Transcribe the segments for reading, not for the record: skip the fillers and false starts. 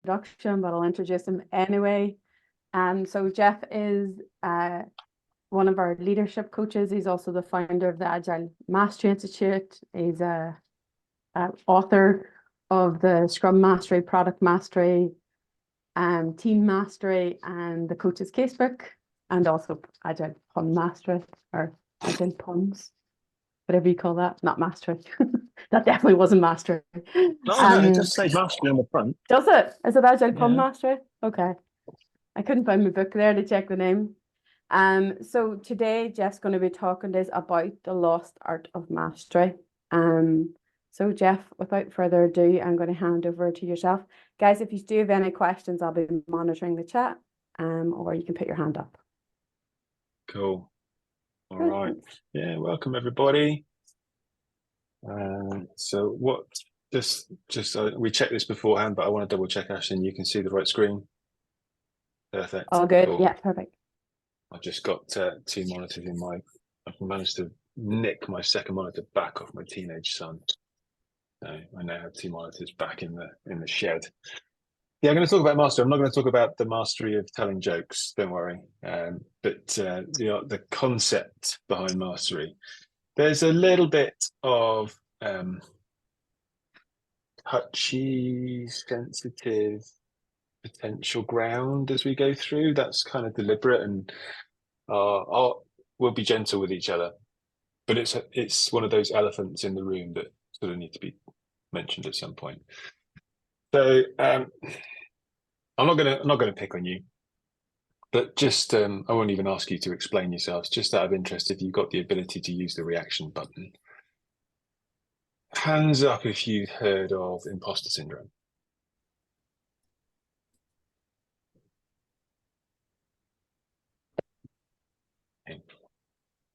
introduction, but I'll introduce him anyway. So Geoff is one of our leadership coaches. He's also the founder of the Agile Mastery Institute. He's a author of the Scrum Mastery, Product Mastery, Team Mastery, and the Coach's Casebook, and also Agile Pun Mastery, or Agile Puns, whatever you call that. Not Mastery. That definitely wasn't Mastery. No, it does say Mastery on the front. Does it? Is it Agile Pun Yeah. Mastery? Okay. I couldn't find my book there to check the name. So today Geoff's going to be talking to us about the lost art of mastery. So Geoff, without further ado, I'm going to hand over to yourself. Guys, if you do have any questions, I'll be monitoring the chat, or you can put your hand up. Cool. All right. Yeah, welcome everybody. So what, just we checked this beforehand, but I want to double check, Ashley, you can see the right screen. Perfect. All good. Cool. Yeah, perfect. I just got two monitors in I've managed to nick my second monitor back off my teenage son. So I now have two monitors back in the shed. Yeah, I'm going to talk about mastery. I'm not going to talk about the mastery of telling jokes, don't worry. But the concept behind mastery. There's a little bit of touchy, sensitive, potential ground as we go through. That's kind of deliberate, and we'll be gentle with each other. But it's one of those elephants in the room that sort of need to be mentioned at some point. So I'm not gonna pick on you, but just I won't even ask you to explain yourselves. Just out of interest, if you've got the ability to use the reaction button. Hands up if you've heard of imposter syndrome.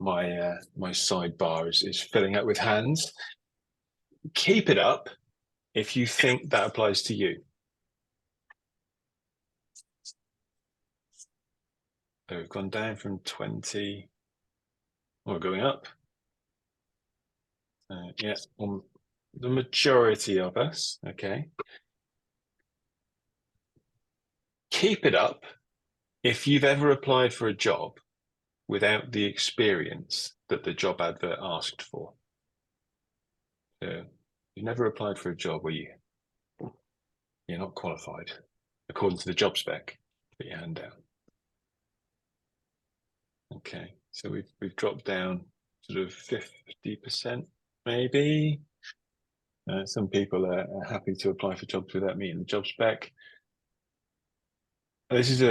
My sidebar is filling up with hands. Keep it up if you think that applies to you. So we've gone down from 20. We're going up. Yeah, the majority of us. Okay. Keep it up if you've ever applied for a job without the experience that the job advert asked for. So you've never applied for a job where you're not qualified according to the job spec. Put your hand down. Okay, so we've dropped down sort of 50% maybe. Some people are happy to apply for jobs without meeting the job spec. This is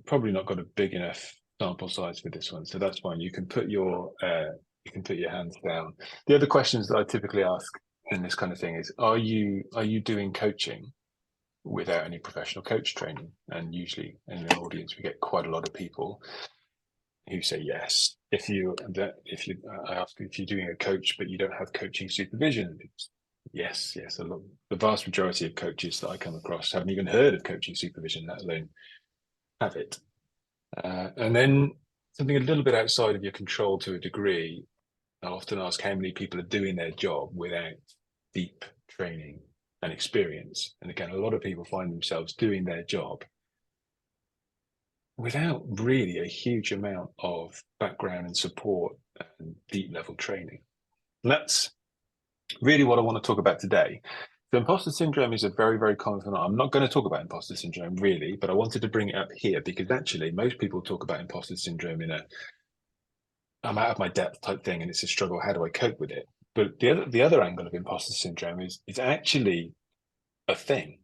probably not got a big enough sample size for this one, so that's fine. You can put your hands down. The other questions that I typically ask in this kind of thing is, are you doing coaching without any professional coach training? And usually in an audience, we get quite a lot of people who say yes. I ask if you're doing a coach, but you don't have coaching supervision. Yes. The vast majority of coaches that I come across haven't even heard of coaching supervision, let alone have it. And then something a little bit outside of your control to a degree, I often ask how many people are doing their job without deep training and experience. And again, a lot of people find themselves doing their job without really a huge amount of background and support and deep level training. And that's really what I want to talk about today. So imposter syndrome is a very, very common phenomenon. I'm not going to talk about imposter syndrome really, but I wanted to bring it up here because actually most people talk about imposter syndrome in I'm out of my depth type thing, and it's a struggle. How do I cope with it? But the other angle of imposter syndrome is it's actually a thing.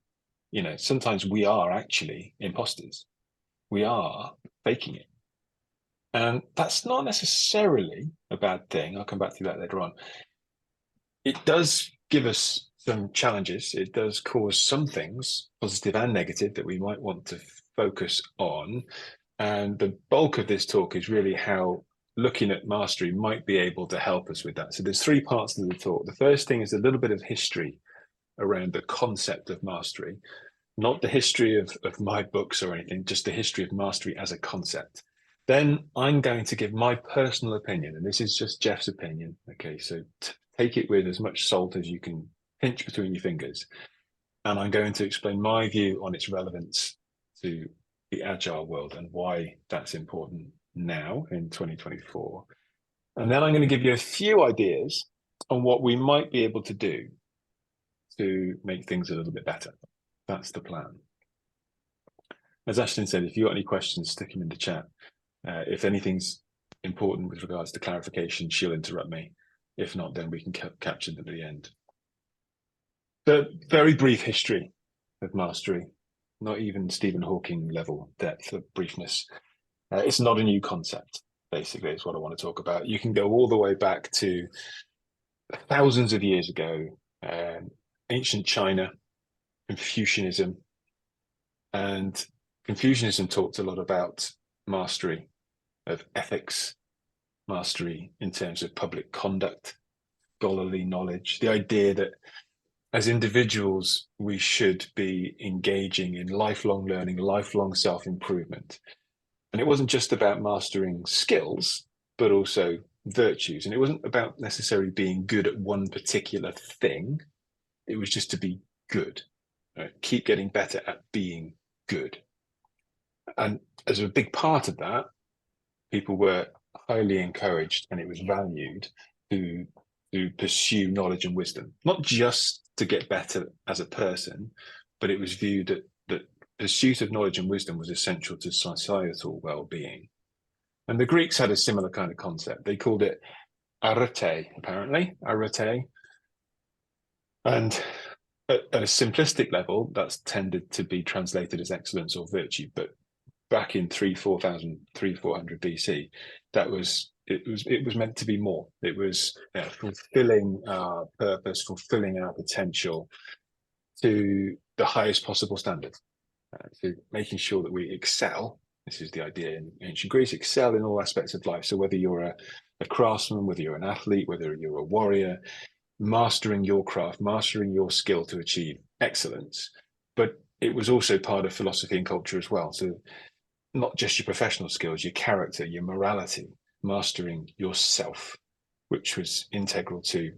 Sometimes we are actually imposters. We are faking it. And that's not necessarily a bad thing. I'll come back to that later on. It does give us some challenges. It does cause some things, positive and negative, that we might want to focus on. And the bulk of this talk is really how looking at mastery might be able to help us with that. So there's three parts to the talk. The first thing is a little bit of history around the concept of mastery. Not the history of my books or anything, just the history of mastery as a concept. Then I'm going to give my personal opinion, and this is just Geoff's opinion. Okay, so take it with as much salt as you can pinch between your fingers. And I'm going to explain my view on its relevance to the agile world and why that's important now in 2024. And then I'm going to give you a few ideas on what we might be able to do to make things a little bit better. That's the plan. As Ashlyn said, if you've got any questions, stick them in the chat. If anything's important with regards to clarification, she'll interrupt me. If not, then we can capture them at the end. The very brief history of mastery, not even Stephen Hawking level depth of briefness. It's not a new concept, basically, is what I want to talk about. You can go all the way back to thousands of years ago, ancient China, Confucianism, and Confucianism talked a lot about mastery of ethics, mastery in terms of public conduct, scholarly knowledge, the idea that as individuals, we should be engaging in lifelong learning, lifelong self-improvement. And it wasn't just about mastering skills, but also virtues. And it wasn't about necessarily being good at one particular thing. It was just to be good, right? Keep getting better at being good. And as a big part of that, people were highly encouraged and it was valued to pursue knowledge and wisdom, not just to get better as a person, but it was viewed that pursuit of knowledge and wisdom was essential to societal well-being. And the Greeks had a similar kind of concept. They called it arete, apparently, arete. And at a simplistic level, that's tended to be translated as excellence or virtue. But back in 400 BC, it was meant to be more. It was fulfilling our purpose, fulfilling our potential to the highest possible standard, to making sure that we excel. This is the idea in ancient Greece, excel in all aspects of life. So whether you're a craftsman, whether you're an athlete, whether you're a warrior, mastering your craft, mastering your skill to achieve excellence. But it was also part of philosophy and culture as well. So not just your professional skills, your character, your morality, mastering yourself, which was integral to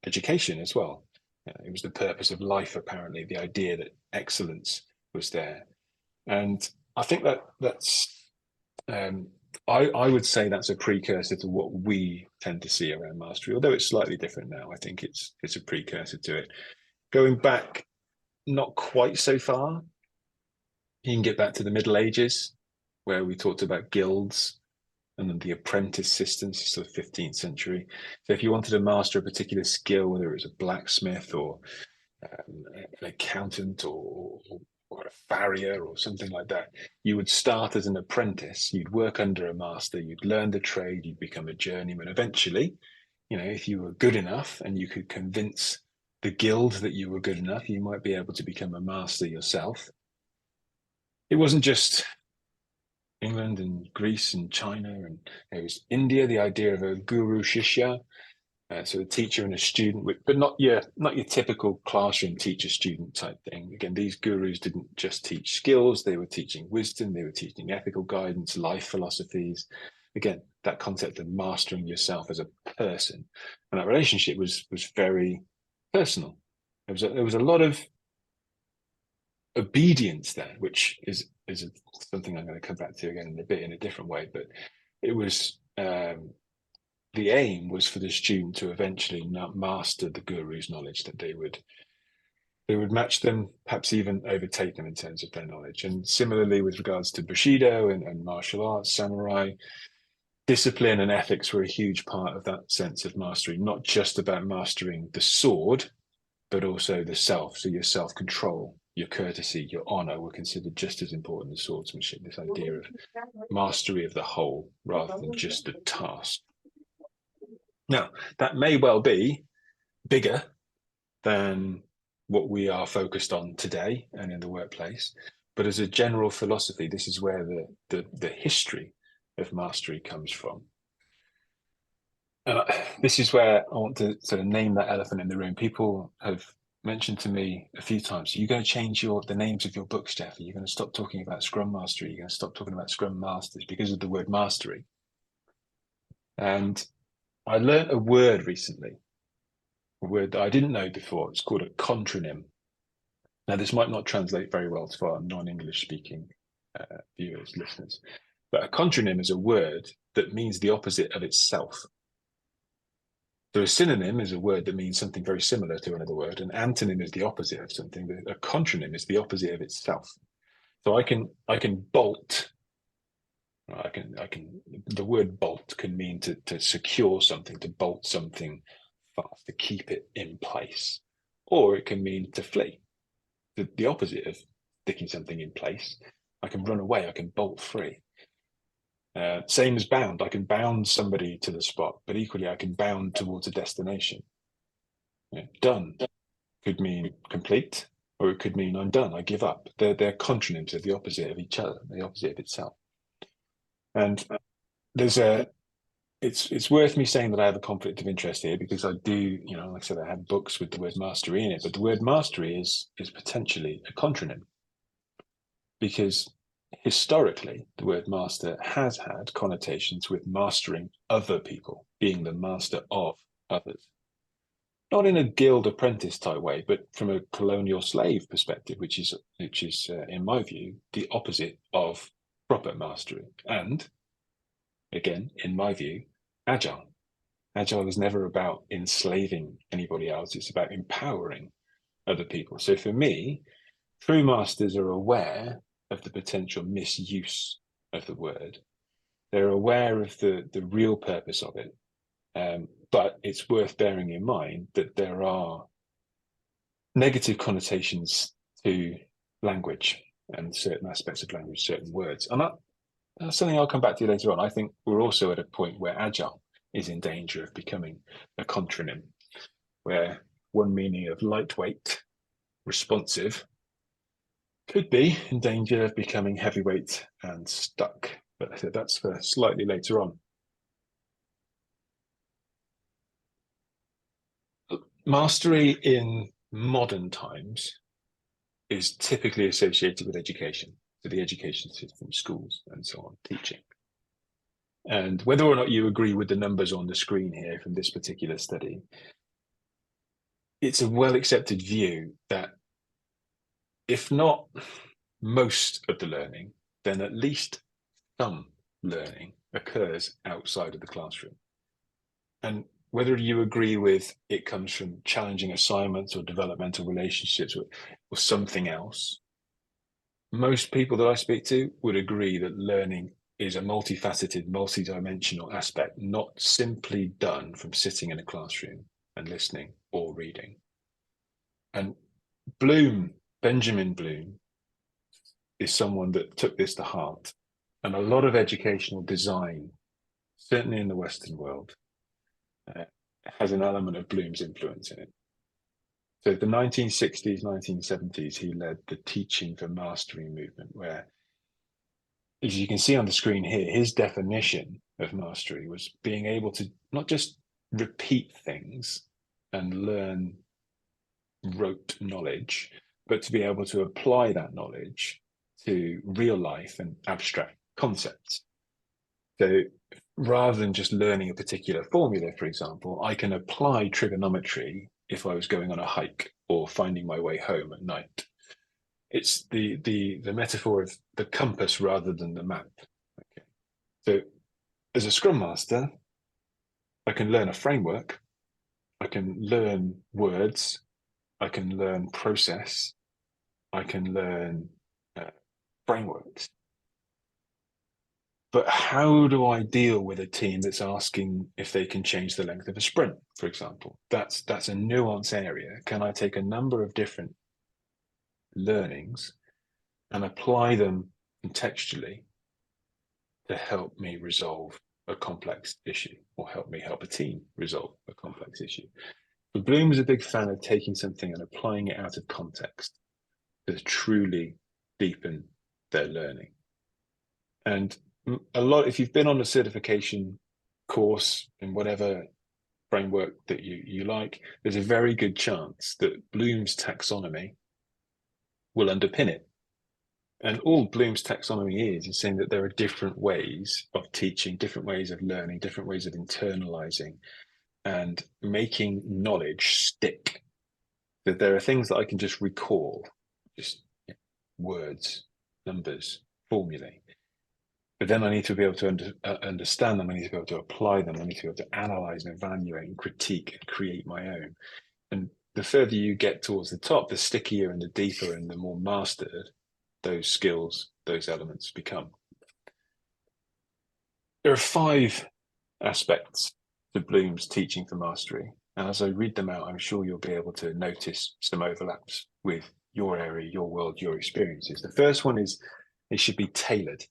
education as well. It was the purpose of life, apparently, the idea that excellence was there. And I think that's, I would say that's a precursor to what we tend to see around mastery, although it's slightly different now. I think it's a precursor to it. Going back, not quite so far, you can get back to the Middle Ages, where we talked about guilds and then the apprentice systems, so the 15th century. So if you wanted to master a particular skill, whether it was a blacksmith or an accountant or a farrier or something like that, you would start as an apprentice, you'd work under a master, you'd learn the trade, you'd become a journeyman. Eventually, if you were good enough and you could convince the guild that you were good enough, you might be able to become a master yourself. It wasn't just England and Greece and China, and it was India, the idea of a guru shishya, so a teacher and a student, but not your typical classroom teacher-student type thing. Again, these gurus didn't just teach skills, they were teaching wisdom, they were teaching ethical guidance, life philosophies. Again, that concept of mastering yourself as a person. And that relationship was very personal. There was a lot of obedience there, which is something I'm going to come back to again in a bit in a different way. But it was the aim was for the student to eventually master the guru's knowledge, that they would match them, perhaps even overtake them in terms of their knowledge. And similarly with regards to Bushido and martial arts, samurai, discipline and ethics were a huge part of that sense of mastery, not just about mastering the sword, but also the self. So your self-control, your courtesy, your honor were considered just as important as swordsmanship, this idea of mastery of the whole rather than just the task. Now, that may well be bigger than what we are focused on today and in the workplace, but as a general philosophy, this is where the history of mastery comes from. And this is where I want to sort of name that elephant in the room. People have mentioned to me a few times, are you going to change the names of your books, Geoff? Are you going to stop talking about Scrum Mastery? Are you going to stop talking about Scrum Masters because of the word mastery? And I learned a word recently, a word that I didn't know before. It's called a contronym. Now, this might not translate very well to our non-English speaking viewers, listeners, but a contronym is a word that means the opposite of itself. So a synonym is a word that means something very similar to another word. An antonym is the opposite of something. A contronym is the opposite of itself. So I can bolt. The word bolt can mean to secure something, to bolt something fast, to keep it in place. Or it can mean to flee, the opposite of sticking something in place. I can run away, I can bolt free. Same as bound. I can bound somebody to the spot, but equally I can bound towards a destination. Done could mean complete, or it could mean I'm done, I give up. They're contronyms, they're the opposite of each other, the opposite of itself. And it's worth me saying that I have a conflict of interest here, because I do, like I said, I have books with the word mastery in it, but the word mastery is potentially a contronym, because historically the word master has had connotations with mastering other people, being the master of others. Not in a guild apprentice type way, but from a colonial slave perspective, which is in my view, the opposite of proper mastery. And again, in my view, agile. Agile is never about enslaving anybody else. It's about empowering other people. So for me, true masters are aware of the potential misuse of the word. They're aware of the real purpose of it. But it's worth bearing in mind that there are negative connotations to language and certain aspects of language, certain words. And that's something I'll come back to later on. I think we're also at a point where agile is in danger of becoming a contronym, where one meaning of lightweight, responsive, could be in danger of becoming heavyweight and stuck. But I said that's for slightly later on. Mastery in modern times is typically associated with education, so the education system, schools, and so on, teaching. And whether or not you agree with the numbers on the screen here from this particular study, it's a well-accepted view that if not most of the learning, then at least some learning occurs outside of the classroom. And whether you agree with it comes from challenging assignments or developmental relationships or something else, most people that I speak to would agree that learning is a multifaceted, multidimensional aspect, not simply done from sitting in a classroom and listening or reading. And Benjamin Bloom, is someone that took this to heart. And a lot of educational design, certainly in the Western world, has an element of Bloom's influence in it. So the 1960s, 1970s, he led the Teaching for Mastery movement, where, as you can see on the screen here, his definition of mastery was being able to not just repeat things and learn rote knowledge, but to be able to apply that knowledge to real life and abstract concepts. So rather than just learning a particular formula, for example, I can apply trigonometry if I was going on a hike or finding my way home at night. It's the metaphor of the compass rather than the map. Okay. So as a Scrum Master, I can learn a framework, I can learn words, I can learn process, I can learn frameworks. But how do I deal with a team that's asking if they can change the length of a sprint, for example? That's a nuance area. Can I take a number of different learnings and apply them contextually to help me resolve a complex issue, or help me help a team resolve a complex issue? But Bloom was a big fan of taking something and applying it out of context to truly deepen their learning. And a lot, if you've been on a certification course in whatever framework that you like, there's a very good chance that Bloom's taxonomy will underpin it. And all Bloom's taxonomy is saying that there are different ways of teaching, different ways of learning, different ways of internalizing and making knowledge stick. That there are things that I can just recall just words, numbers, formulae. But then I need to be able to understand them. I need to be able to apply them. I need to be able to analyze and evaluate and critique and create my own. And the further you get towards the top, the stickier and the deeper and the more mastered those skills, those elements become. There are 5 aspects to Bloom's teaching for mastery. And as I read them out, I'm sure you'll be able to notice some overlaps with your area, your world, your experiences. The first one is it should be tailored.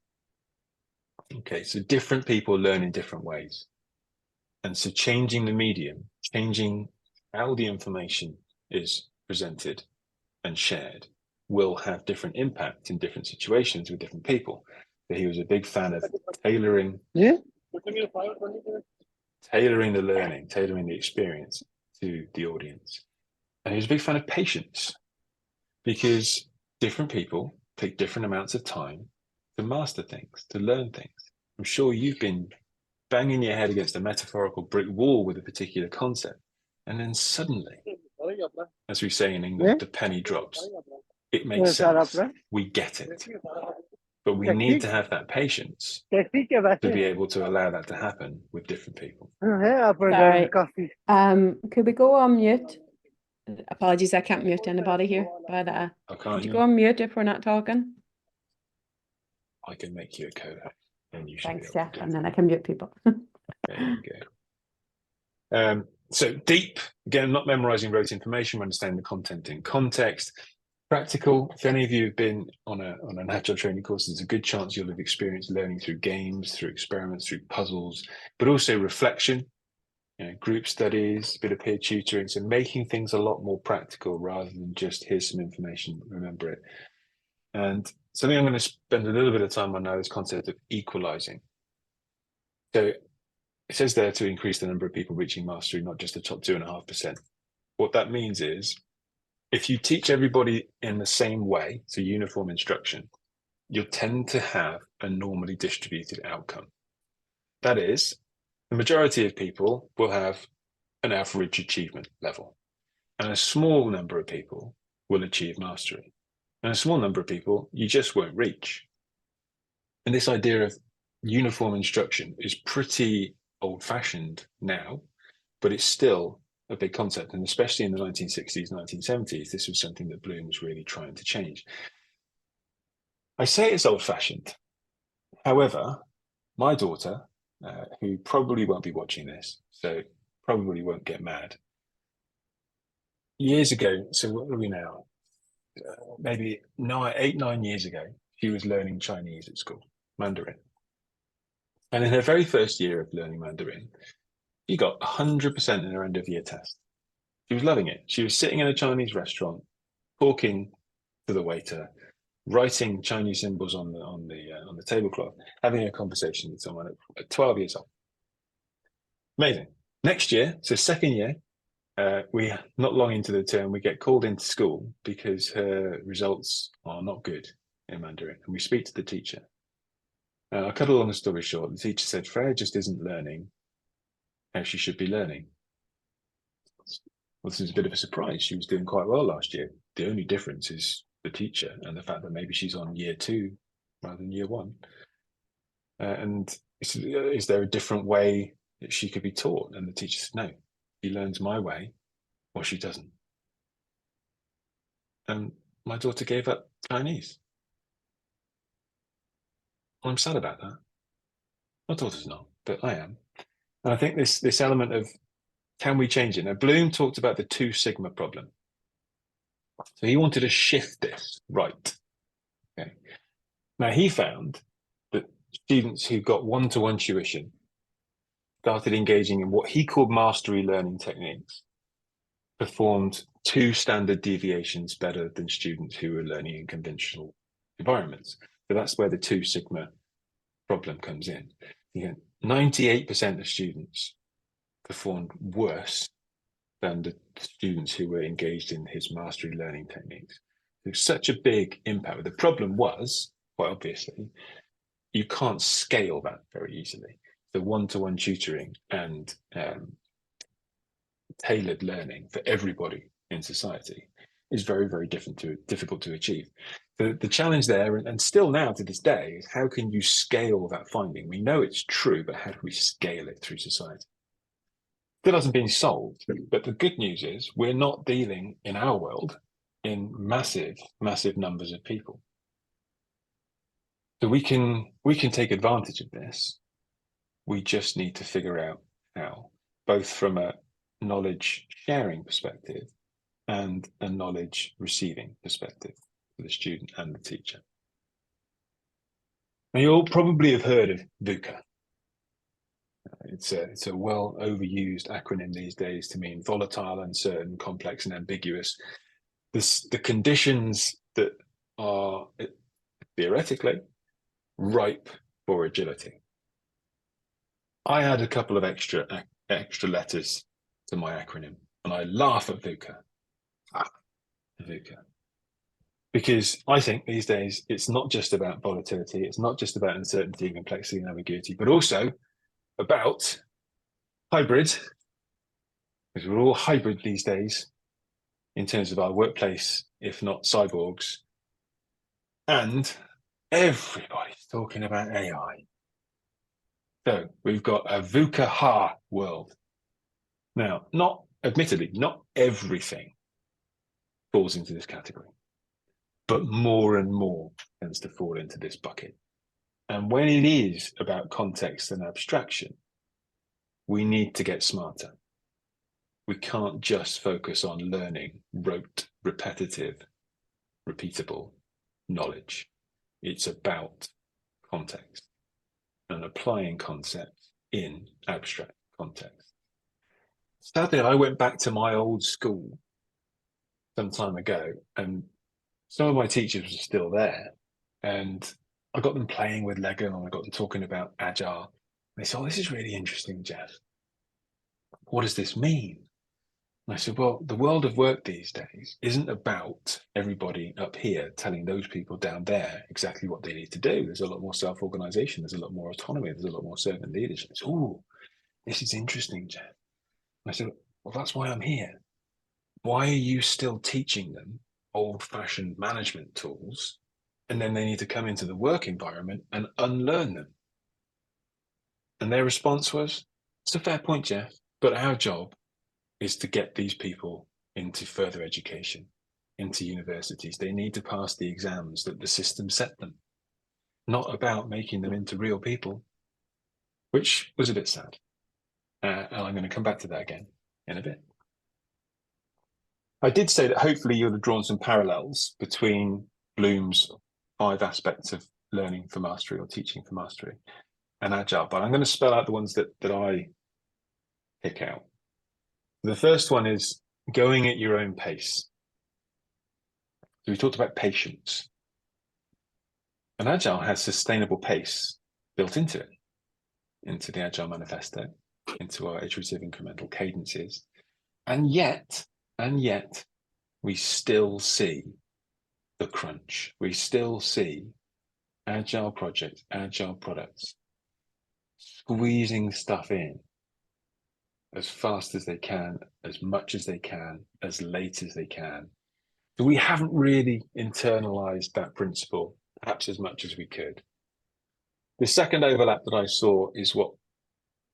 Okay, so different people learn in different ways. And so changing the medium, changing how the information is presented and shared will have different impact in different situations with different people. So he was a big fan of tailoring the learning, tailoring the experience to the audience. And he was a big fan of patience because different people take different amounts of time to master things, to learn things. I'm sure you've been banging your head against a metaphorical brick wall with a particular concept. And then suddenly, as we say in English, the penny drops. It makes sense. We get it. But we need to have that patience to be able to allow that to happen with different people. Sorry. Could we go on mute? Apologies, I can't mute anybody here, but could you go on mute if we're not talking? I can make you a co-host. Thanks, Geoff, and then I can mute people. There you go. So deep, again, not memorizing rote information, understanding the content in context. Practical, if any of you have been on an agile training course, there's a good chance you'll have experienced learning through games, through experiments, through puzzles, but also reflection, group studies, a bit of peer tutoring. So making things a lot more practical rather than just here's some information, remember it. And something I'm going to spend a little bit of time on now is this concept of equalizing. So it says there to increase the number of people reaching mastery, not just the top 2.5%. What that means is if you teach everybody in the same way, so uniform instruction, you'll tend to have a normally distributed outcome. That is, the majority of people will have an average achievement level, and a small number of people will achieve mastery, and a small number of people you just won't reach. And this idea of uniform instruction is pretty old-fashioned now, but it's still a big concept. And especially in the 1960s, 1970s, this was something that Bloom was really trying to change. I say it's old-fashioned. However, my daughter, who probably won't be watching this, so probably won't get mad, years ago, so what are we now? Maybe 8, 9 years ago, she was learning Chinese at school, Mandarin. And in her very first year of learning Mandarin, she got 100% in her end of year test. She was loving it. She was sitting in a Chinese restaurant, talking to the waiter, writing Chinese symbols on the tablecloth, having a conversation with someone at 12 years old. Amazing. Next year, so second year, we not long into the term, we get called into school because her results are not good in Mandarin, and we speak to the teacher. I'll cut a long story short. The teacher said Freya just isn't learning how she should be learning. Well, this is a bit of a surprise. She was doing quite well last year. The only difference is the teacher and the fact that maybe she's on year 2 rather than year 1. And is there a different way that she could be taught? And the teacher said, no, she learns my way or she doesn't. And my daughter gave up Chinese. I'm sad about that. My daughter's not, but I am. And I think this element of can we change it? Now, Bloom talked about the 2 sigma problem. So he wanted to shift this right. Okay. Now, he found that students who got one-to-one tuition started engaging in what he called mastery learning techniques, performed 2 standard deviations better than students who were learning in conventional environments. So that's where the 2 sigma problem comes in. 98% of students performed worse than the students who were engaged in his mastery learning techniques. There's such a big impact. The problem was, quite obviously, you can't scale that very easily. The one-to-one tutoring and tailored learning for everybody in society is very, very difficult to achieve. The challenge there, and still now to this day, is how can you scale that finding? We know it's true, but how do we scale it through society? Still hasn't been solved, but the good news is we're not dealing in our world in massive, massive numbers of people. So we can take advantage of this. We just need to figure out how, both from a knowledge sharing perspective and a knowledge receiving perspective for the student and the teacher. Now, you'll probably have heard of VUCA. It's a well overused acronym these days to mean volatile, uncertain, complex, and ambiguous. The conditions that are theoretically ripe for agility. I add a couple of extra letters to my acronym, and I laugh at VUCA. VUCA. Because I think these days it's not just about volatility, it's not just about uncertainty, complexity, and ambiguity, but also about hybrid, because we're all hybrid these days in terms of our workplace, if not cyborgs. And everybody's talking about AI. So we've got a VUCA-ha world. Now, admittedly, not everything falls into this category, but more and more tends to fall into this bucket. And when it is about context and abstraction, we need to get smarter. We can't just focus on learning rote, repetitive, repeatable knowledge. It's about context and applying concepts in abstract context. Sadly, I went back to my old school some time ago, and some of my teachers were still there, and I got them playing with Lego, and I got them talking about Agile. They said, "Oh, this is really interesting, Geoff. What does this mean?" And I said, "Well, the world of work these days isn't about everybody up here telling those people down there exactly what they need to do. There's a lot more self-organization. There's a lot more autonomy. There's a lot more servant leadership." Said, "Oh, this is interesting, Geoff." And I said, "Well, that's why I'm here. Why are you still teaching them old-fashioned management tools, and then they need to come into the work environment and unlearn them?" And their response was, "It's a fair point, Geoff, but our job is to get these people into further education, into universities. They need to pass the exams that the system set them, not about making them into real people," which was a bit sad. And I'm going to come back to that again in a bit. I did say that hopefully you'll have drawn some parallels between Bloom's 5 aspects of learning for mastery or teaching for mastery and Agile, but I'm going to spell out the ones that I pick out. The first one is going at your own pace. So we talked about patience. And Agile has sustainable pace built into it, into the Agile Manifesto, into our iterative incremental cadences. And yet, we still see the crunch. We still see Agile projects, Agile products squeezing stuff in as fast as they can, as much as they can, as late as they can. So we haven't really internalized that principle, perhaps as much as we could. The second overlap that I saw is what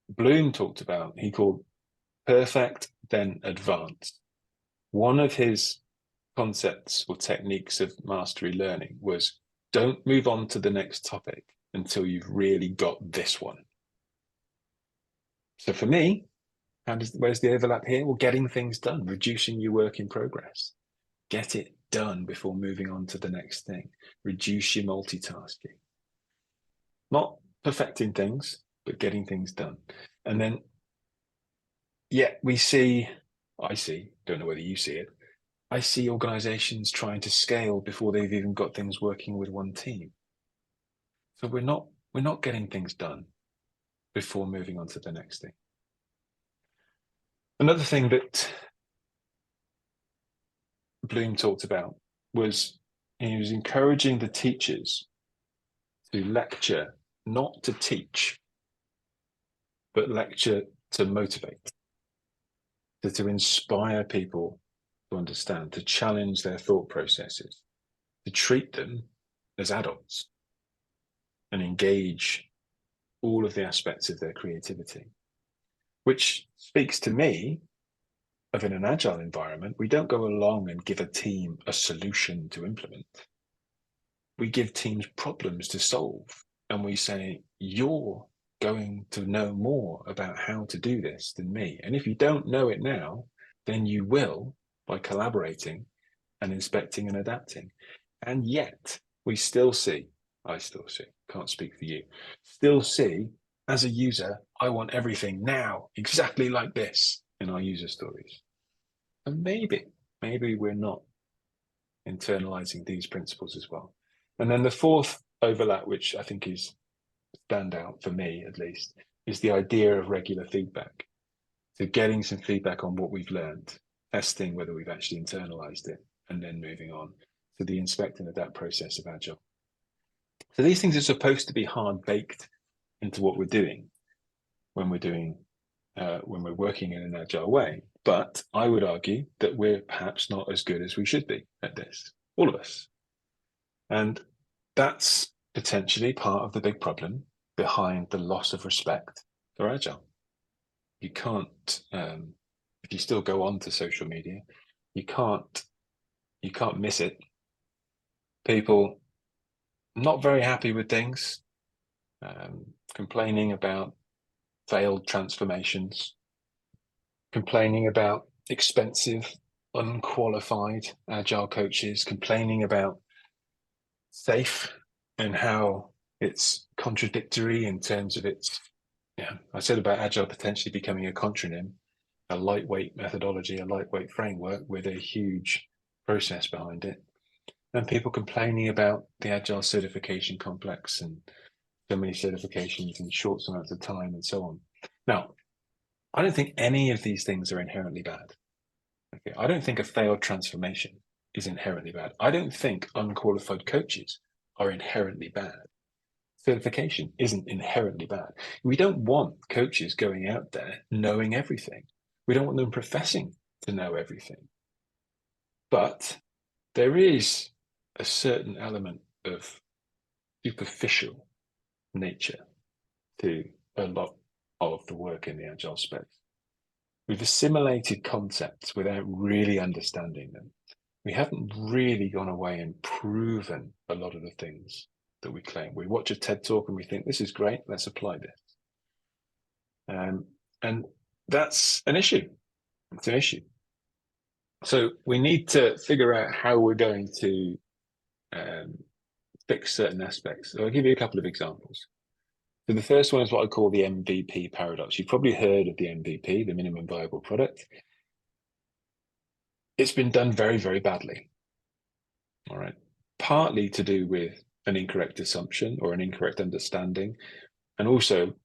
Bloom talked about. He called perfect, then advanced. One of his concepts or techniques of mastery learning was don't move on to the next topic until you've really got this one. So for me, where's the overlap here? Well, getting things done, reducing your work in progress. Get it done before moving on to the next thing. Reduce your multitasking. Not perfecting things, but getting things done. And then, I see, don't know whether you see it, I see organizations trying to scale before they've even got things working with one team. So we're not getting things done before moving on to the next thing. Another thing that Bloom talked about was he was encouraging the teachers to lecture, not to teach, but lecture to motivate, to inspire people to understand, to challenge their thought processes, to treat them as adults and engage all of the aspects of their creativity, which speaks to me of in an agile environment, we don't go along and give a team a solution to implement. We give teams problems to solve. And we say, you're going to know more about how to do this than me. And if you don't know it now, then you will by collaborating and inspecting and adapting. And yet we still see, I still see, can't speak for you, still see as a user, I want everything now, exactly like this in our user stories. And maybe we're not internalizing these principles as well. And then the fourth overlap, which I think is standout for me at least, is the idea of regular feedback. So getting some feedback on what we've learned, testing whether we've actually internalized it, and then moving on to the inspect and adapt process of Agile. So these things are supposed to be hard baked into what we're doing when we're working in an Agile way. But I would argue that we're perhaps not as good as we should be at this, all of us. And that's potentially part of the big problem behind the loss of respect for Agile. You can't, if you still go on to social media, you can't miss it. People not very happy with things, complaining about failed transformations, complaining about expensive, unqualified Agile coaches, complaining about SAFe and how it's contradictory in terms of its, I said about Agile potentially becoming a contronym, a lightweight methodology, a lightweight framework with a huge process behind it. And people complaining about the Agile certification complex and so many certifications in short amounts of time and so on. Now, I don't think any of these things are inherently bad. Okay, I don't think a failed transformation is inherently bad. I don't think unqualified coaches are inherently bad. Certification isn't inherently bad. We don't want coaches going out there knowing everything. We don't want them professing to know everything. But there is a certain element of superficial nature to a lot of the work in the Agile space. We've assimilated concepts without really understanding them. We haven't really gone away and proven a lot of the things that we claim. We watch a TED talk and we think, this is great, let's apply this. And that's an issue. It's an issue. So we need to figure out how we're going to fix certain aspects. So I'll give you a couple of examples. So the first one is what I call the MVP paradox. You've probably heard of the MVP, the minimum viable product. It's been done very, very badly. All right. Partly to do with an incorrect assumption or an incorrect understanding, and also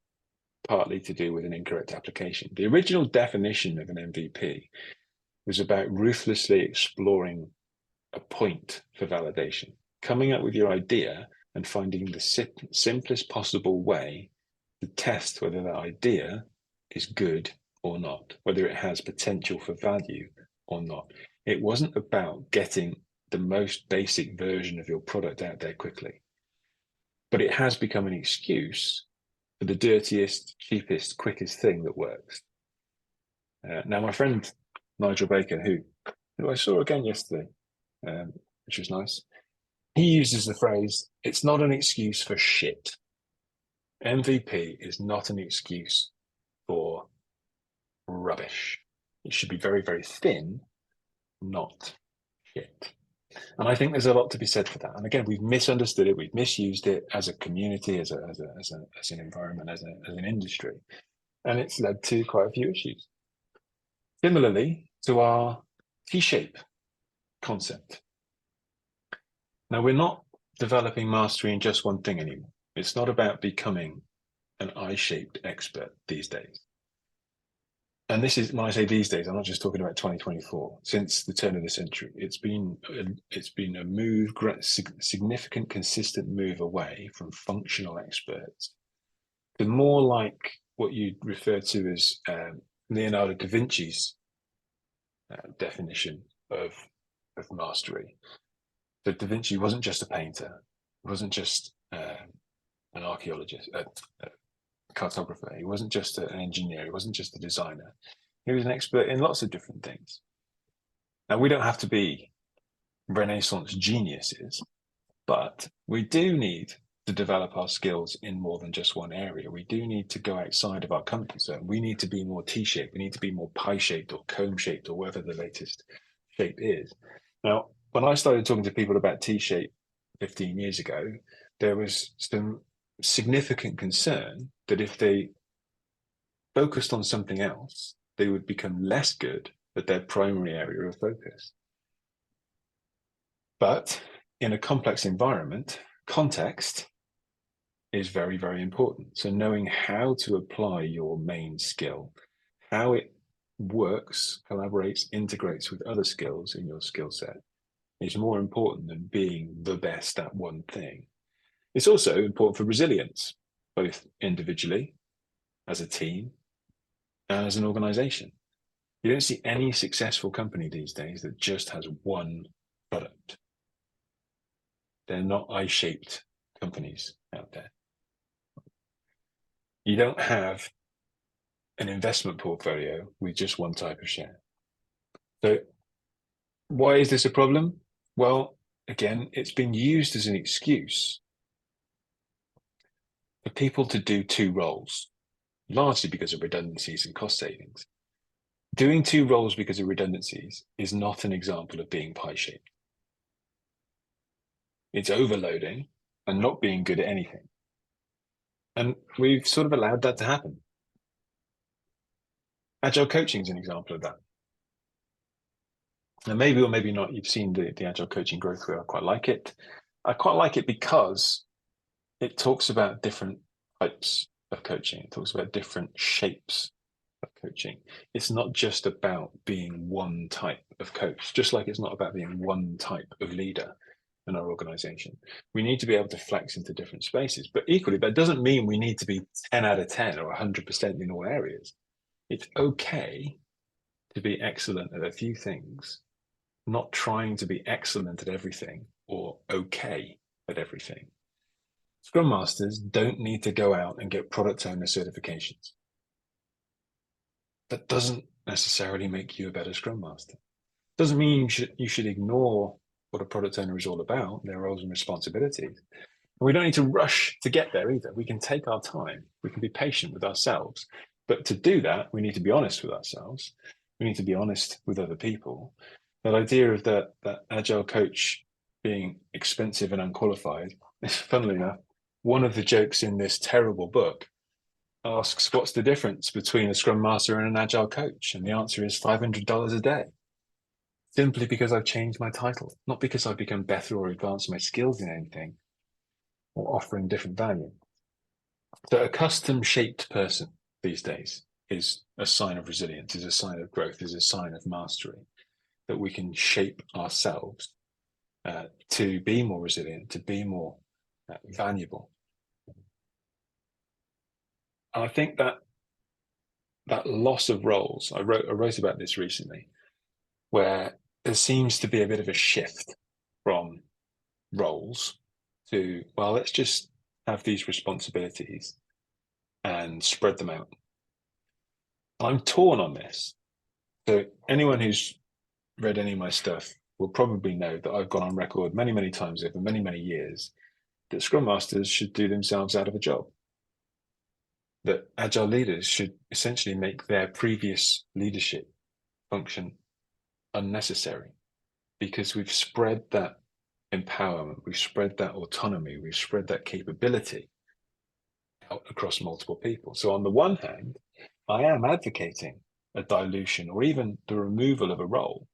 partly to do with an incorrect application. The original definition of an MVP was about ruthlessly exploring a point for validation, coming up with your idea and finding the simplest possible way to test whether that idea is good or not, whether it has potential for value or not. It wasn't about getting the most basic version of your product out there quickly, but it has become an excuse for the dirtiest, cheapest, quickest thing that works. Now, my friend Nigel Baker, who I saw again yesterday, which was nice, he uses the phrase, it's not an excuse for shit. MVP is not an excuse for rubbish. It should be very, very thin, not shit. And I think there's a lot to be said for that. And again, we've misunderstood it. We've misused it as a community, as an environment, as an industry. And it's led to quite a few issues. Similarly to our T-shape concept. Now, we're not developing mastery in just one thing anymore. It's not about becoming an I-shaped expert these days. And this is, when I say these days, I'm not just talking about 2024. Since the turn of the century, it's been a move, significant, consistent move away from functional experts to more like what you refer to as Leonardo da Vinci's definition of mastery. So Da Vinci wasn't just a painter, he wasn't just an archaeologist, a cartographer, he wasn't just an engineer, he wasn't just a designer. He was an expert in lots of different things. Now, we don't have to be Renaissance geniuses, but we do need to develop our skills in more than just one area. We do need to go outside of our comfort zone. We need to be more T-shaped. We need to be more pie-shaped or cone-shaped or whatever the latest shape is. Now, when I started talking to people about T-shape 15 years ago, there was some significant concern that if they focused on something else, they would become less good at their primary area of focus. But in a complex environment, context is very, very important. So knowing how to apply your main skill, how it works, collaborates, integrates with other skills in your skill set is more important than being the best at one thing. It's also important for resilience, both individually, as a team, and as an organization. You don't see any successful company these days that just has one product. They're not I-shaped companies out there. You don't have an investment portfolio with just one type of share. So why is this a problem? Well, again, it's been used as an excuse for people to do two roles, largely because of redundancies and cost savings. Doing two roles because of redundancies is not an example of being pie-shaped. It's overloading and not being good at anything. And we've sort of allowed that to happen. Agile coaching is an example of that. And maybe or maybe not, you've seen the Agile coaching growth wheel. I quite like it. I quite like it because it talks about different types of coaching. It talks about different shapes of coaching. It's not just about being one type of coach, just like it's not about being one type of leader in our organization. We need to be able to flex into different spaces, but equally, that doesn't mean we need to be 10 out of 10 or 100% in all areas. It's okay to be excellent at a few things, not trying to be excellent at everything or okay at everything. Scrum Masters don't need to go out and get product owner certifications. That doesn't necessarily make you a better Scrum Master. Doesn't mean you should ignore what a product owner is all about, their roles and responsibilities. And we don't need to rush to get there either. We can take our time. We can be patient with ourselves. But to do that, we need to be honest with ourselves. We need to be honest with other people. That idea of that agile coach being expensive and unqualified, funnily enough, one of the jokes in this terrible book asks, what's the difference between a Scrum Master and an agile coach? And the answer is $500 a day. Simply because I've changed my title, not because I've become better or advanced my skills in anything or offering different value. So a custom-shaped person these days is a sign of resilience, is a sign of growth, is a sign of mastery, that we can shape ourselves to be more resilient, to be more valuable. And I think that loss of roles, I wrote about this recently, where there seems to be a bit of a shift from roles to, well, let's just have these responsibilities and spread them out. I'm torn on this. So anyone who's read any of my stuff will probably know that I've gone on record many, many times over many, many years that Scrum Masters should do themselves out of a job. That Agile leaders should essentially make their previous leadership function unnecessary because we've spread that empowerment, we've spread that autonomy, we've spread that capability out across multiple people. So on the one hand, I am advocating a dilution or even the removal of a role.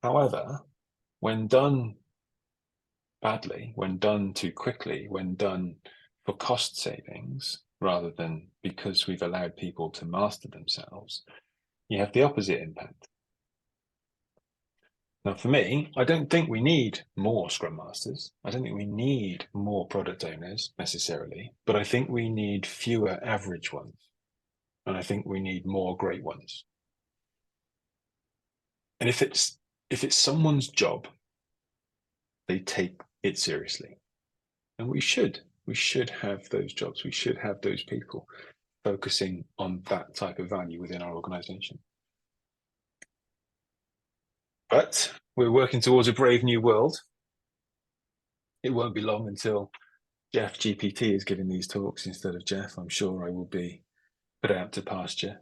However, when done badly, when done too quickly, when done for cost savings, rather than because we've allowed people to master themselves, you have the opposite impact. Now, for me, I don't think we need more Scrum Masters. I don't think we need more product owners necessarily, but I think we need fewer average ones. And I think we need more great ones. And if it's if it's someone's job, they take it seriously. And we should have those jobs. We should have those people focusing on that type of value within our organization. But we're working towards a brave new world. It won't be long until Geoff GPT is giving these talks instead of Geoff. I'm sure I will be put out to pasture.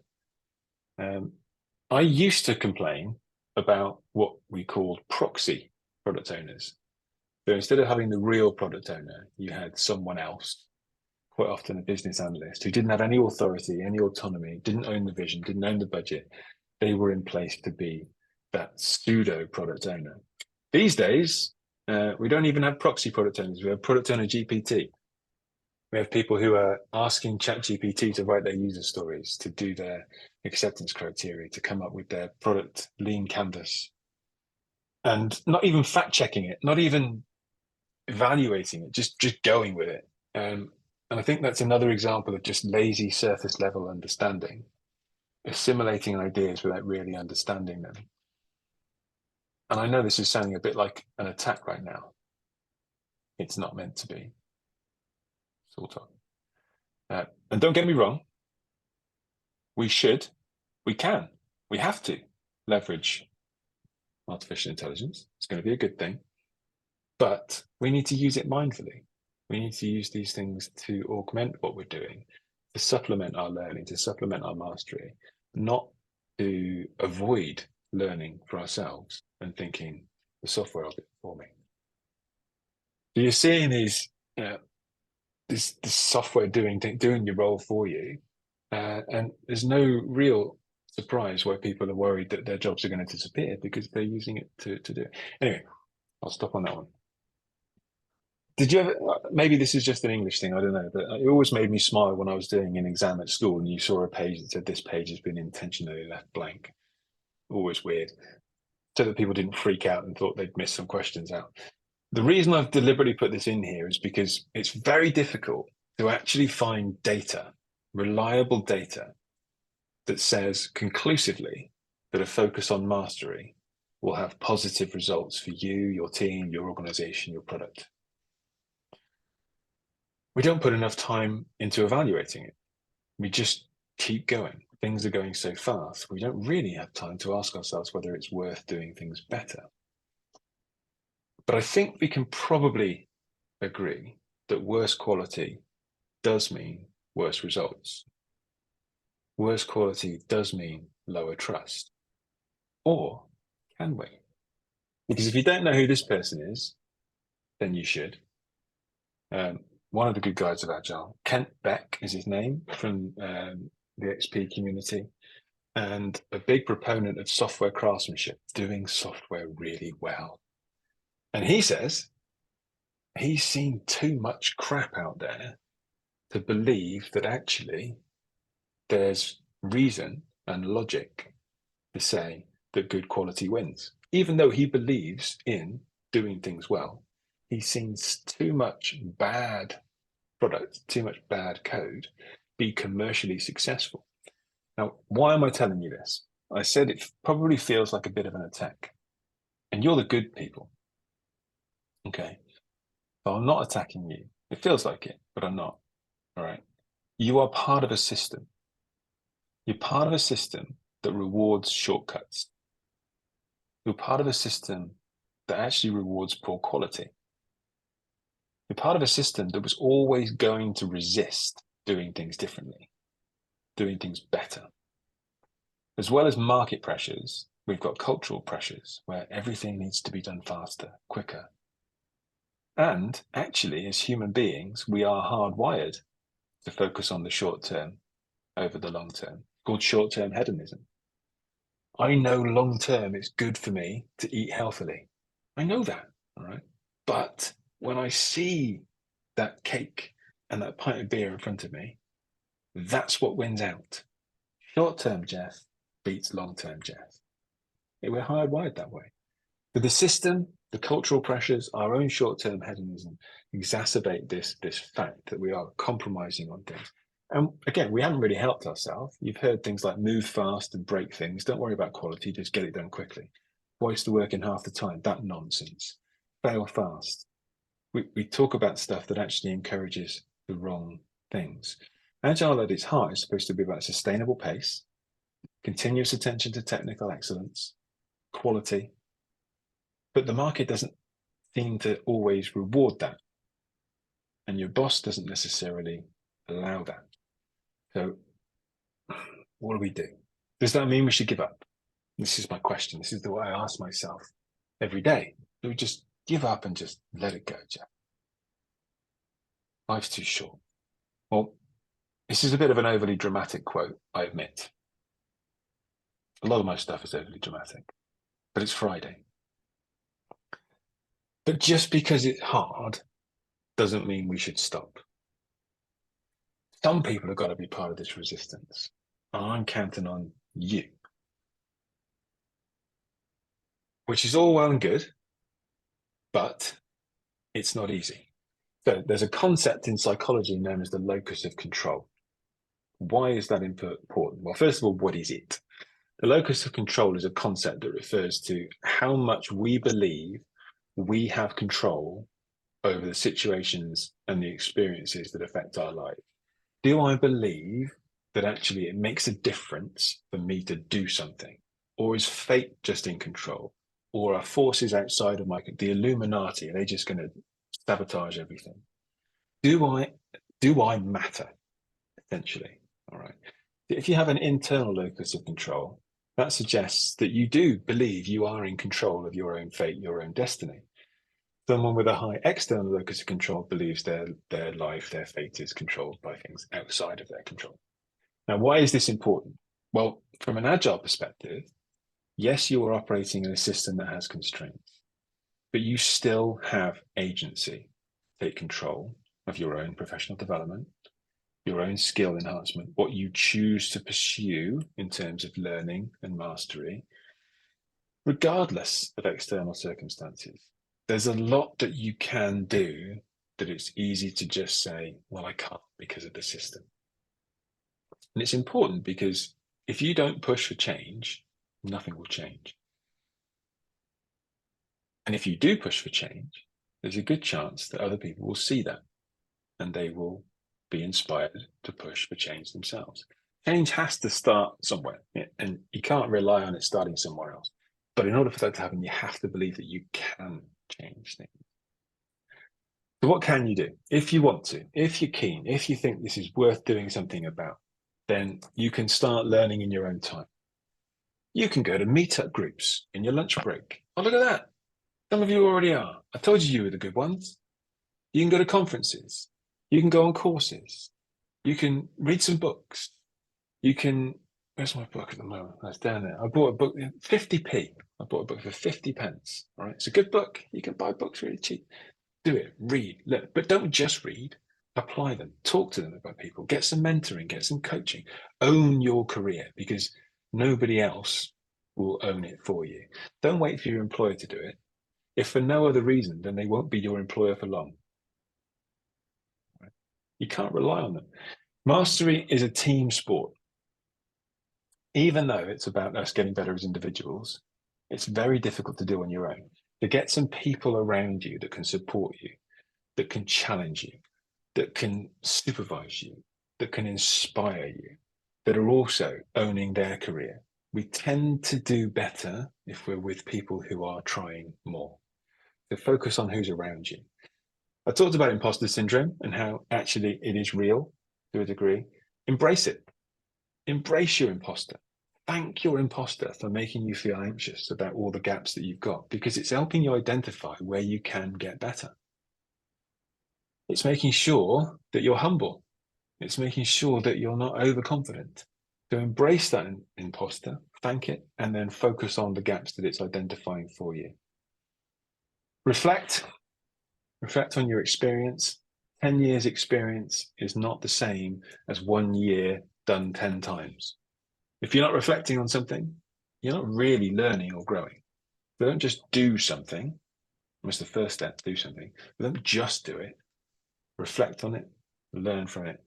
I used to complain about what we called proxy product owners. So instead of having the real product owner, you had someone else, quite often a business analyst, who didn't have any authority, any autonomy, didn't own the vision, didn't own the budget. They were in place to be that pseudo product owner. These days, we don't even have proxy product owners. We have product owner GPT. We have people who are asking ChatGPT to write their user stories, to do their acceptance criteria, to come up with their product lean canvas. And not even fact checking it, not even evaluating it, just going with it. And I think that's another example of just lazy surface level understanding, assimilating ideas without really understanding them. And I know this is sounding a bit like an attack right now. It's not meant to be, sort of. And don't get me wrong, we can, we have to leverage artificial intelligence. It's going to be a good thing, but we need to use it mindfully. We need to use these things to augment what we're doing, to supplement our learning, to supplement our mastery, not to avoid learning for ourselves and thinking the software will do it for me. So you're seeing these, this software doing your role for you, and there's no real surprise why people are worried that their jobs are going to disappear because they're using it to do it. Anyway, I'll stop on that one. Did you ever, maybe this is just an English thing, I don't know, but it always made me smile when I was doing an exam at school and you saw a page that said this page has been intentionally left blank. Always weird. So that people didn't freak out and thought they'd missed some questions out. The reason I've deliberately put this in here is because it's very difficult to actually find data, reliable data, that says conclusively that a focus on mastery will have positive results for you, your team, your organization, your product. We don't put enough time into evaluating it. We just keep going. Things are going so fast, we don't really have time to ask ourselves whether it's worth doing things better. But I think we can probably agree that worse quality does mean worse results. Worse quality does mean lower trust. Or can we? Because if you don't know who this person is, then you should. One of the good guys of Agile, Kent Beck is his name, from the XP community, and a big proponent of software craftsmanship, doing software really well. And he says he's seen too much crap out there to believe that actually there's reason and logic to say that good quality wins. Even though he believes in doing things well, he's seen too much bad product, too much bad code be commercially successful. Now, why am I telling you this? I said it probably feels like a bit of an attack. And you're the good people. Okay. So I'm not attacking you. It feels like it, but I'm not. All right. You are part of a system. You're part of a system that rewards shortcuts. You're part of a system that actually rewards poor quality. You're part of a system that was always going to resist doing things differently, doing things better. As well as market pressures, we've got cultural pressures where everything needs to be done faster, quicker. And actually, as human beings, we are hardwired to focus on the short term over the long term. It's called short-term hedonism. I know long term it's good for me to eat healthily. I know that, all right? But when I see that cake and that pint of beer in front of me, that's what wins out. Short-term Geoff beats long-term Geoff. We're hardwired that way. But the system, the cultural pressures, our own short-term hedonism exacerbate this fact that we are compromising on things. And again, we haven't really helped ourselves. You've heard things like move fast and break things. Don't worry about quality, just get it done quickly. twice the work in half the time, that nonsense. Fail fast. We talk about stuff that actually encourages the wrong things. Agile at its heart is supposed to be about sustainable pace, continuous attention to technical excellence, quality, but the market doesn't seem to always reward that. And your boss doesn't necessarily allow that. So what do we do? Does that mean we should give up? This is my question. This is the way I ask myself every day. Do we just give up and just let it go, Geoff? Life's too short. Well, this is a bit of an overly dramatic quote, I admit. A lot of my stuff is overly dramatic, but it's Friday. But just because it's hard doesn't mean we should stop. Some people have got to be part of this resistance. And I'm counting on you. Which is all well and good, but it's not easy. So there's a concept in psychology known as the locus of control. Why is that important? Well, first of all, what is it? The locus of control is a concept that refers to how much we believe we have control over the situations and the experiences that affect our life. Do I believe that actually it makes a difference for me to do something? Or is fate just in control? Or are forces outside of the Illuminati, are they just going to sabotage everything? Do I matter, essentially? All right. If you have an internal locus of control, that suggests that you do believe you are in control of your own fate, your own destiny. Someone with a high external locus of control believes their life, their fate is controlled by things outside of their control. Now, why is this important? Well, from an agile perspective, yes, you are operating in a system that has constraints, but you still have agency. Take control of your own professional development, your own skill enhancement, what you choose to pursue in terms of learning and mastery, regardless of external circumstances. There's a lot that you can do that it's easy to just say, well, I can't because of the system. And it's important because if you don't push for change, nothing will change. And if you do push for change, there's a good chance that other people will see that and they will be inspired to push for change themselves. Change has to start somewhere, and you can't rely on it starting somewhere else. But in order for that to happen, you have to believe that you can change things. So what can you do? If you want to, if you're keen, if you think this is worth doing something about, then you can start learning in your own time. You can go to meetup groups in your lunch break. Oh, look at that. Some of you already are. I told you were the good ones. You can go to conferences. You can go on courses. You can read some books. You can, where's my book at the moment? That's down there. I bought a book, 50p. I bought a book for 50 pence. All right. It's a good book. You can buy books really cheap. Do it, read, look, but don't just read. Apply them, talk to them about people, get some mentoring, get some coaching, own your career because nobody else will own it for you. Don't wait for your employer to do it. If for no other reason, then they won't be your employer for long. Right? You can't rely on them. Mastery is a team sport. Even though it's about us getting better as individuals, it's very difficult to do on your own. To get some people around you that can support you, that can challenge you, that can supervise you, that can inspire you, that are also owning their career. We tend to do better if we're with people who are trying more. So focus on who's around you. I talked about imposter syndrome and how actually it is real to a degree. Embrace it. Embrace your imposter. Thank your imposter for making you feel anxious about all the gaps that you've got because it's helping you identify where you can get better. It's making sure that you're humble. It's making sure that you're not overconfident. So embrace that imposter, thank it, and then focus on the gaps that it's identifying for you. Reflect on your experience. 10 years experience is not the same as 1 year done 10 times. If you're not reflecting on something, you're not really learning or growing. So don't just do something. That's the first step, do something. But don't just do it. Reflect on it, learn from it,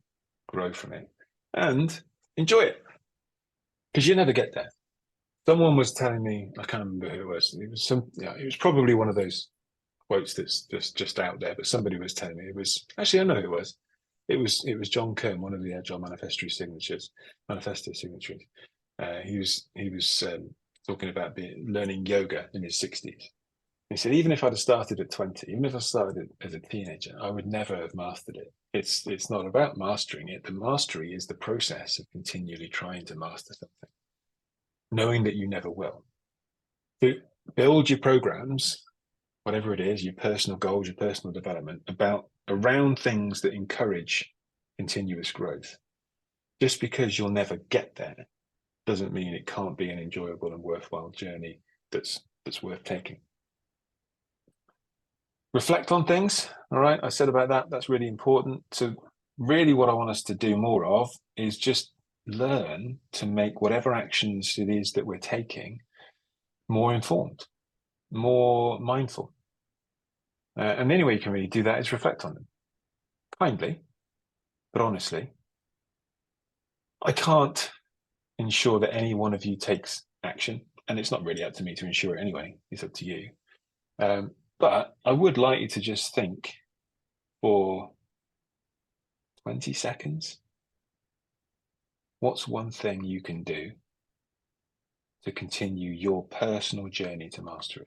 grow from it, and enjoy it. Because you never get there. Someone was telling me, I can't remember who it was. It was it was probably one of those quotes that's just out there. But somebody was telling me it was actually I know who it was. It was John Kern, one of the Agile Manifesto signatories. He was talking about learning yoga in his 60s. He said, even if I'd have started at 20, even if I started as a teenager, I would never have mastered it. It's not about mastering it. The mastery is the process of continually trying to master something, knowing that you never will. So build your programs, whatever it is, your personal goals, your personal development, around things that encourage continuous growth. Just because you'll never get there doesn't mean it can't be an enjoyable and worthwhile journey that's worth taking. Reflect on things. All right, I said about that. That's really important. So really what I want us to do more of is just learn to make whatever actions it is that we're taking more informed, more mindful. And the only way you can really do that is reflect on them kindly, but honestly. I can't ensure that any one of you takes action, and it's not really up to me to ensure it anyway. It's up to you. But I would like you to just think for 20 seconds. What's one thing you can do to continue your personal journey to mastery?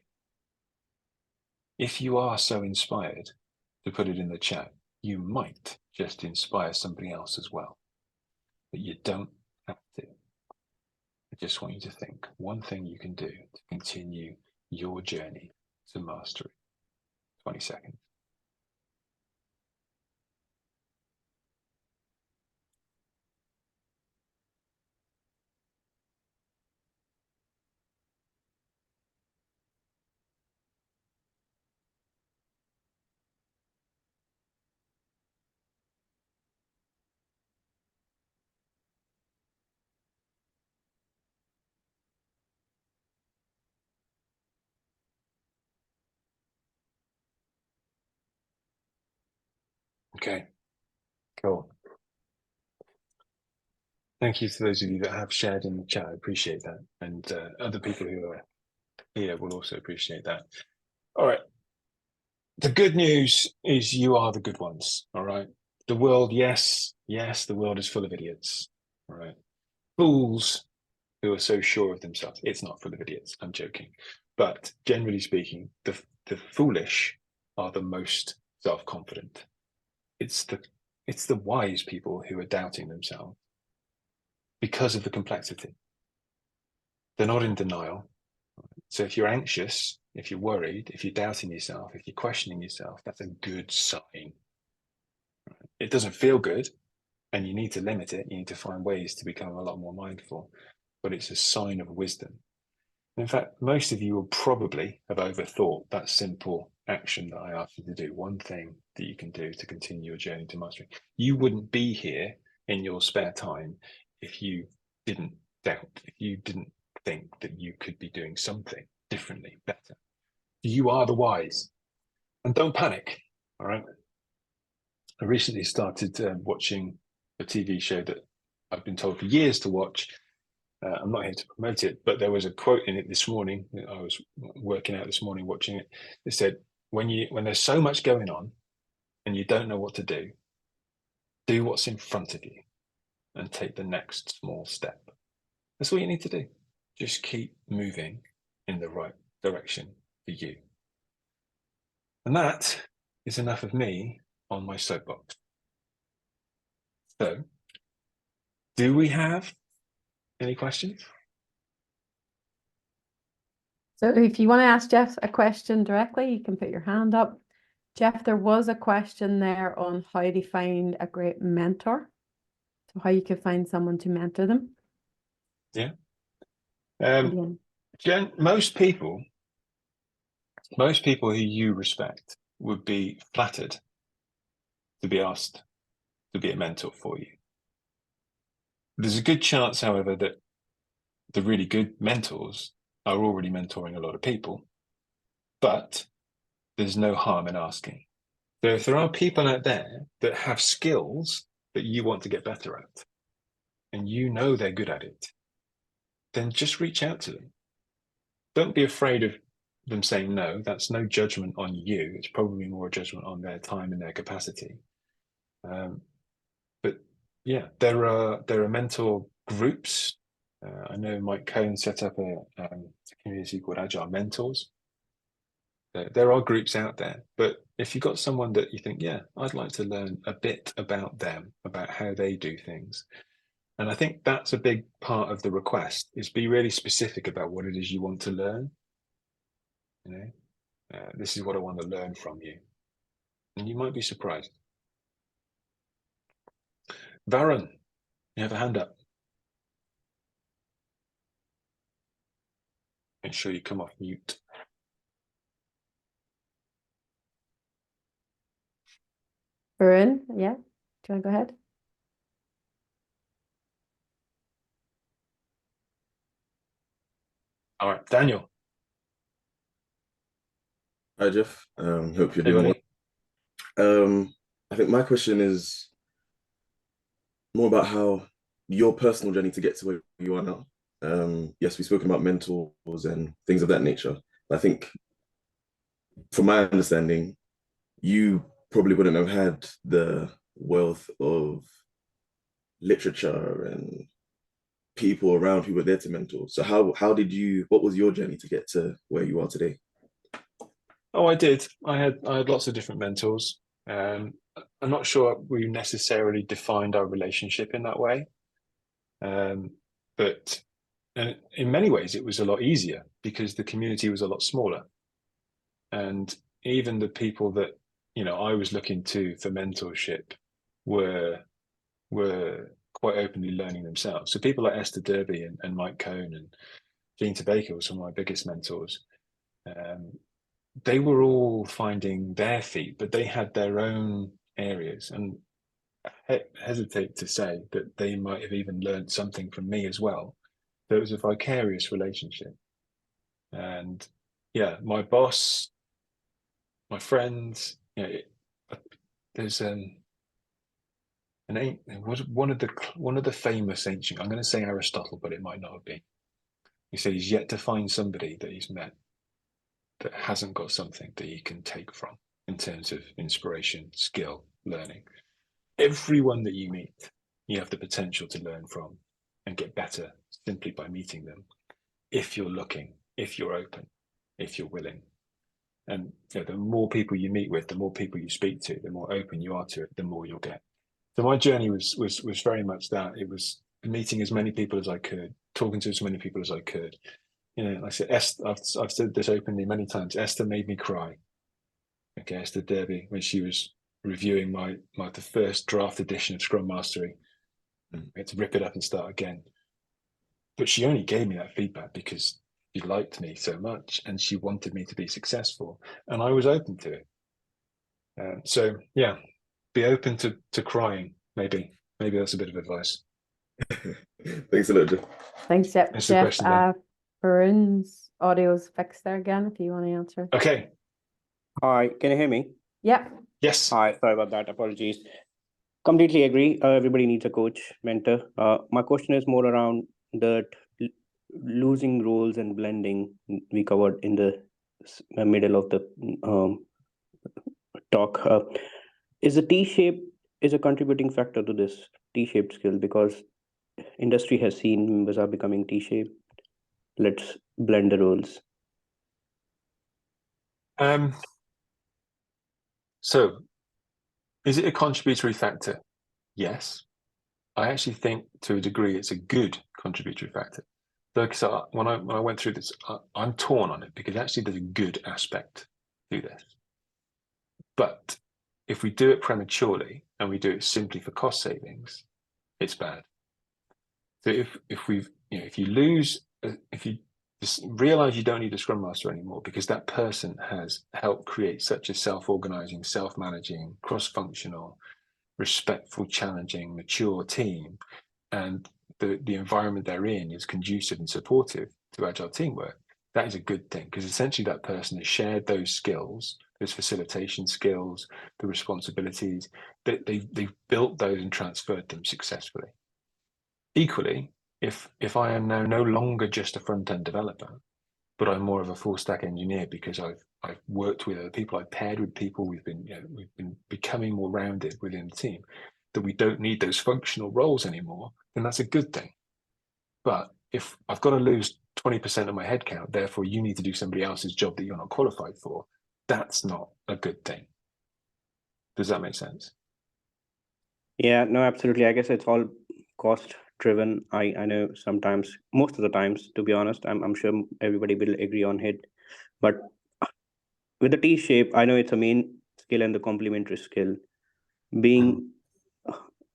If you are so inspired to put it in the chat, you might just inspire somebody else as well. But you don't have to. I just want you to think one thing you can do to continue your journey to mastery. 20 seconds. Okay, cool. Thank you to those of you that have shared in the chat. I appreciate that. And other people who are here will also appreciate that. All right. The good news is you are the good ones. All right. The world, yes, the world is full of idiots. All right. Fools who are so sure of themselves. It's not full of idiots. I'm joking. But generally speaking, the foolish are the most self-confident. It's the wise people who are doubting themselves because of the complexity. They're not in denial. So if you're anxious, if you're worried, if you're doubting yourself, if you're questioning yourself, that's a good sign. It doesn't feel good, and you need to limit it. You need to find ways to become a lot more mindful, but it's a sign of wisdom. In fact, most of you will probably have overthought that simple action that I asked you to do. One thing that you can do to continue your journey to mastery. You wouldn't be here in your spare time if you didn't doubt, if you didn't think that you could be doing something differently, better. You are the wise. And don't panic, all right? I recently started watching a TV show that I've been told for years to watch. I'm not here to promote it, but there was a quote in it this morning. I was working out this morning watching it. It said, when there's so much going on and you don't know what to do what's in front of you and take the next small step. That's all you need to do. Just keep moving in the right direction for you. And that is enough of me on my soapbox. So, do we have any questions? So if you want to ask Geoff a question directly, you can put your hand up. Geoff, there was a question there on how to find a great mentor. So how you could find someone to mentor them. Yeah. Most people who you respect would be flattered to be asked to be a mentor for you. There's a good chance, however, that the really good mentors are already mentoring a lot of people, but there's no harm in asking. So if there are people out there that have skills that you want to get better at, and you know they're good at it, then just reach out to them. Don't be afraid of them saying no. That's no judgment on you. It's probably more a judgment on their time and their capacity. But yeah, there are mentor groups. I know Mike Cohn set up a community called Agile Mentors. There are groups out there, but if you've got someone that you think, yeah, I'd like to learn a bit about them, about how they do things. And I think that's a big part of the request, is be really specific about what it is you want to learn. You know, this is what I want to learn from you. And you might be surprised. Varun, you have a hand up. Make sure you come off mute. Varun, yeah, do you want to go ahead? All right, Daniel. Hi, Geoff. Hope you're Hey, doing buddy. well. I think my question is more about how your personal journey to get to where you are now. Yes, we've spoken about mentors and things of that nature. I think, from my understanding, you probably wouldn't have had the wealth of literature and people around who were there to mentor. So how did you? What was your journey to get to where you are today? Oh, I did. I had lots of different mentors. I'm not sure we necessarily defined our relationship in that way, but in many ways it was a lot easier because the community was a lot smaller, and even the people that I was looking to for mentorship were quite openly learning themselves. So people like Esther Derby and Mike Cohn and Jean Baker were some of my biggest mentors. They were all finding their feet, but they had their own areas. And I hesitate to say that they might have even learned something from me as well. So it was a vicarious relationship. And yeah, my boss, my friends, there's was one of the famous ancient. I'm going to say Aristotle, but it might not have been. He said he's yet to find somebody that he's met that hasn't got something that he can take from in terms of inspiration, skill, learning. Everyone that you meet, you have the potential to learn from and get better simply by meeting them. If you're looking, if you're open, if you're willing. And the more people you meet with, the more people you speak to, the more open you are to it, the more you'll get. So my journey was very much that. It was meeting as many people as I could, talking to as many people as I could. Like I said, I've said this openly many times. Esther made me cry. Okay, Esther Derby, when she was reviewing the first draft edition of Scrum Mastery, I had to rip it up and start again. But she only gave me that feedback because she liked me so much and she wanted me to be successful, and I was open to it. So yeah, be open to crying. Maybe that's a bit of advice. Thanks a lot, Geoff. Thanks, Geoff. Thanks for the question, Varun's audio's fixed there again, if you want to answer. Okay. Hi, can you hear me? Yeah. Yes. Hi, sorry about that. Apologies. Completely agree. Everybody needs a coach, mentor. My question is more around the losing roles and blending we covered in the middle of the talk. Is the T-shape is a contributing factor to this T-shaped skill, because industry has seen members are becoming T-shaped. Let's blend the roles. So is it a contributory factor? Yes. I actually think to a degree it's a good contributory factor. So when I went through this, I'm torn on it because actually there's a good aspect to this. But if we do it prematurely and we do it simply for cost savings, it's bad. So if you just realize you don't need a Scrum Master anymore because that person has helped create such a self-organizing, self-managing, cross-functional, respectful, challenging, mature team, and the environment they're in is conducive and supportive to agile teamwork, that is a good thing, because essentially that person has shared those skills, those facilitation skills, the responsibilities, they've built those and transferred them successfully. Equally, if I am now no longer just a front-end developer, but I'm more of a full-stack engineer because I've worked with other people, I've paired with people, we've been becoming more rounded within the team, that we don't need those functional roles anymore, then that's a good thing. But if I've got to lose 20% of my headcount, therefore you need to do somebody else's job that you're not qualified for, that's not a good thing. Does that make sense? Yeah, no, absolutely. I guess it's all cost driven. I know sometimes, most of the times, to be honest, I'm sure everybody will agree on it. But with the T shape, I know it's a main skill and the complementary skill. Being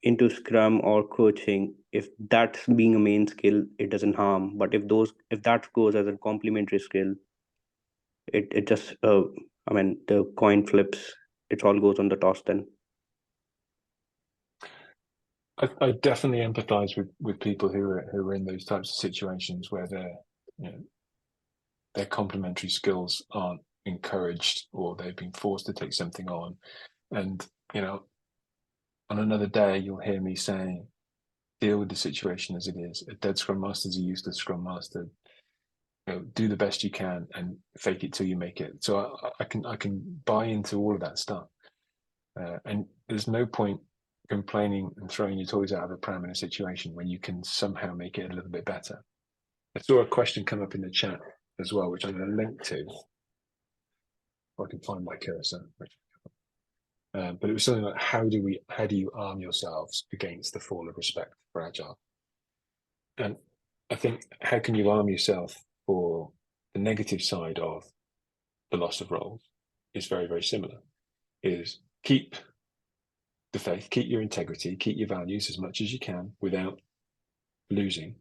into Scrum or coaching, if that's being a main skill, it doesn't harm. But if that goes as a complementary skill, it just I mean the coin flips. It all goes on the toss then. I definitely empathize with people who are in those types of situations where their complementary skills aren't encouraged, or they've been forced to take something on. And on another day you'll hear me saying, deal with the situation as it is. A dead Scrum Master is a useless Scrum Master. Do the best you can and fake it till you make it. So I can buy into all of that stuff. And there's no point complaining and throwing your toys out of the pram in a situation when you can somehow make it a little bit better. I saw a question come up in the chat as well, which I'm going to link to. If I can find my cursor. But it was something like, how do you arm yourselves against the fall of respect for Agile? And I think, how can you arm yourself for the negative side of the loss of roles is very, very similar. Is keep the faith, keep your integrity, keep your values as much as you can without losing,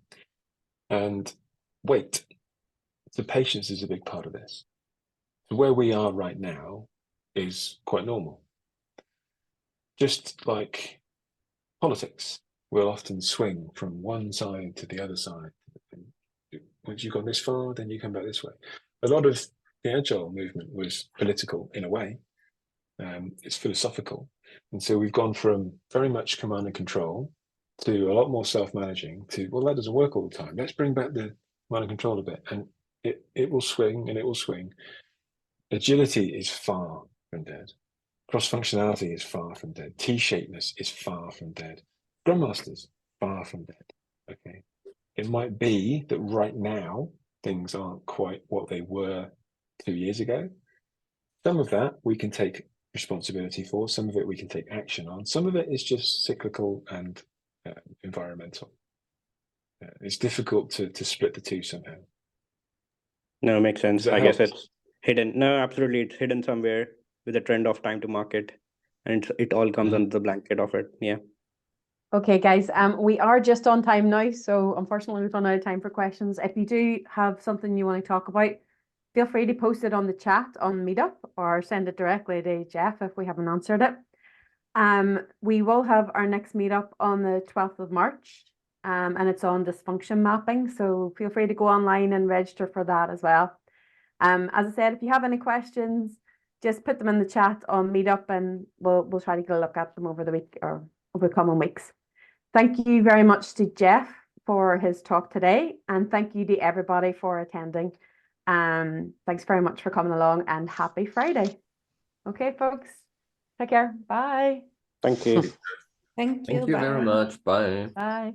and wait. So patience is a big part of this. So where we are right now is quite normal. Just like politics, we'll often swing from one side to the other side. Once you've gone this far, then you come back this way. A lot of the Agile movement was political in a way. It's philosophical. And so we've gone from very much command and control to a lot more self-managing to, well, that doesn't work all the time. Let's bring back the command and control a bit. And it will swing and it will swing. Agility is far from dead. Cross-functionality is far from dead. T-shapedness is far from dead. Scrum Masters, far from dead. Okay. It might be that right now things aren't quite what they were 2 years ago. Some of that we can take responsibility for. Some of it we can take action on. Some of it is just cyclical and environmental. It's difficult to split the two somehow. No, makes sense. I guess help? it's hidden. No, absolutely, it's hidden somewhere with the trend of time to market, and it all comes under the blanket of it. Yeah. Okay, guys, we are just on time now, so unfortunately we've run out of time for questions. If you do have something you want to talk about, feel free to post it on the chat on Meetup or send it directly to Geoff if we haven't answered it. We will have our next meetup on the 12th of March, and it's on dysfunction mapping, so feel free to go online and register for that as well. As I said, if you have any questions, just put them in the chat on Meetup and we'll try to get a look at them over the week or over the coming weeks. Thank you very much to Geoff for his talk today, and thank you to everybody for attending. Thanks very much for coming along, and happy Friday. Okay, folks, take care. Bye. Thank you. Thank you. Thank you very Bye. much. Bye. Bye.